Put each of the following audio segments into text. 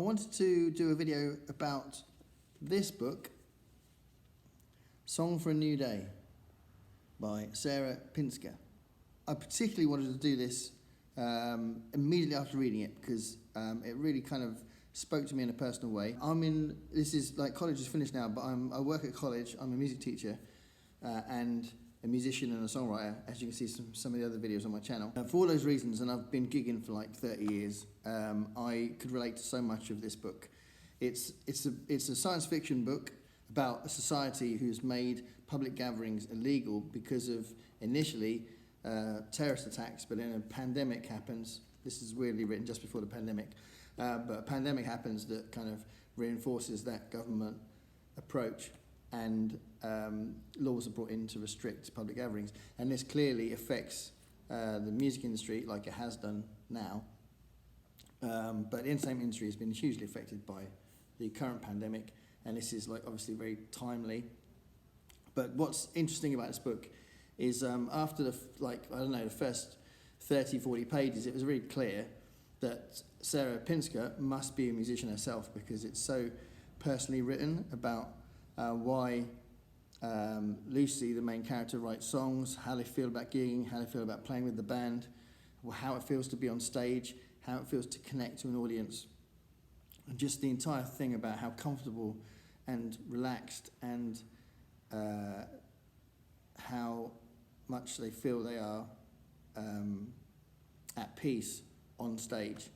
wanted to do a video about this book, Song for a New Day by Sarah Pinsker. I particularly wanted to do this immediately after reading it because it really kind of spoke to me in a personal way. This is like college is finished now, but I work at college. I'm a music teacher and a musician and a songwriter, as you can see some of the other videos on my channel. For all those reasons, and I've been gigging for like 30 years, I could relate to so much of this book. It's a science fiction book about a society who's made public gatherings illegal because of, initially, terrorist attacks, but then a pandemic happens. This is weirdly written just before the pandemic, but a pandemic happens that kind of reinforces that government approach, and laws are brought in to restrict public gatherings. And this clearly affects the music industry like it has done now, but the entertainment industry has been hugely affected by the current pandemic, and this is like obviously very timely. But what's interesting about this book is after the first 30, 40 pages, it was really clear that Sarah Pinsker must be a musician herself, because it's so personally written about why Lucy, the main character, writes songs, how they feel about gigging, how they feel about playing with the band, how it feels to be on stage, how it feels to connect to an audience, and just the entire thing about how comfortable and relaxed and how much they feel they are at peace on stage.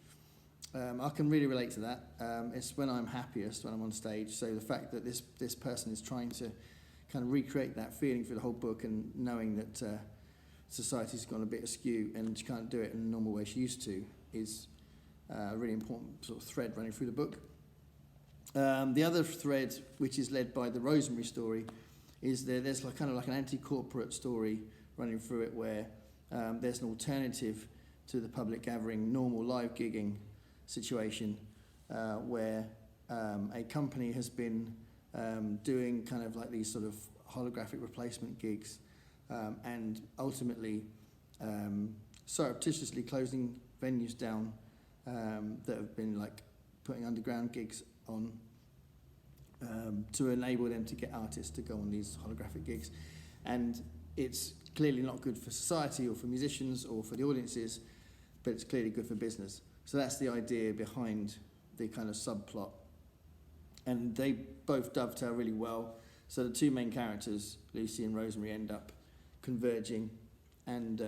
I can really relate to that. It's when I'm happiest, when I'm on stage. So the fact that this person is trying to kind of recreate that feeling through the whole book, and knowing that society's gone a bit askew and she can't do it in the normal way she used to, is a really important sort of thread running through the book. The other thread, which is led by the Rosemary story, is there's kind of like an anti-corporate story running through it, where there's an alternative to the public gathering, normal live gigging situation, where a company has been doing kind of like these sort of holographic replacement gigs, and ultimately surreptitiously closing venues down that have been like putting underground gigs on to enable them to get artists to go on these holographic gigs. And it's clearly not good for society or for musicians or for the audiences, but it's clearly good for business. So that's the idea behind the kind of subplot. And they both dovetail really well. So the two main characters, Lucy and Rosemary, end up converging, and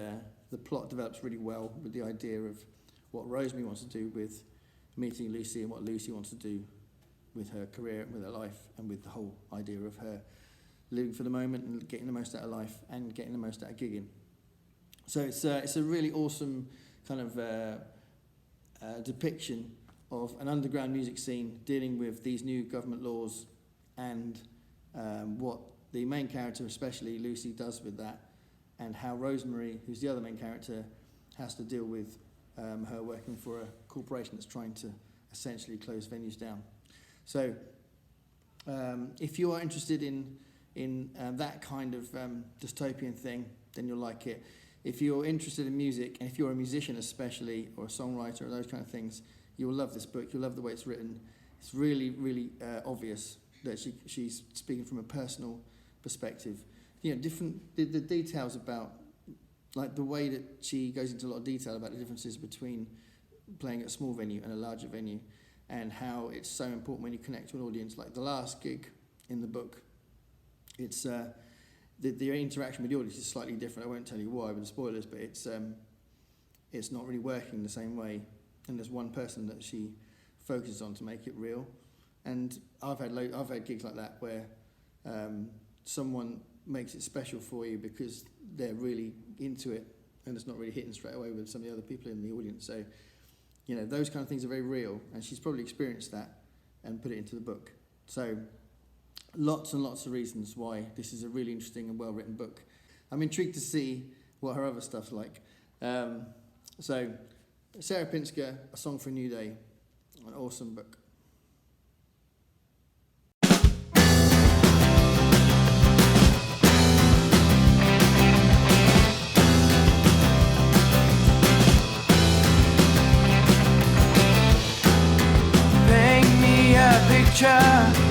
the plot develops really well with the idea of what Rosemary wants to do with meeting Lucy, and what Lucy wants to do with her career, with her life, and with the whole idea of her living for the moment and getting the most out of life and getting the most out of gigging. So it's a really awesome kind of depiction of an underground music scene dealing with these new government laws, and what the main character, especially Lucy, does with that, and how Rosemary, who's the other main character, has to deal with her working for a corporation that's trying to essentially close venues down. So if you are interested in that kind of dystopian thing, then you'll like it. If you're interested in music, and if you're a musician especially, or a songwriter, or those kind of things, you'll love this book. You'll love the way it's written. It's really, really obvious that she's speaking from a personal perspective. You know, the details about, like the way that she goes into a lot of detail about the differences between playing at a small venue and a larger venue, and how it's so important when you connect to an audience. Like the last gig in the book, it's the interaction with the audience is slightly different. I won't tell you why with the spoilers, but it's not really working the same way. And there's one person that she focuses on to make it real. And I've had gigs like that where someone makes it special for you because they're really into it, and it's not really hitting straight away with some of the other people in the audience. So, you know, those kind of things are very real, and she's probably experienced that and put it into the book. So lots and lots of reasons why this is a really interesting and well-written book. I'm intrigued to see what her other stuff's like. So Sarah Pinsker, A Song for a New Day, an awesome book. Thank picture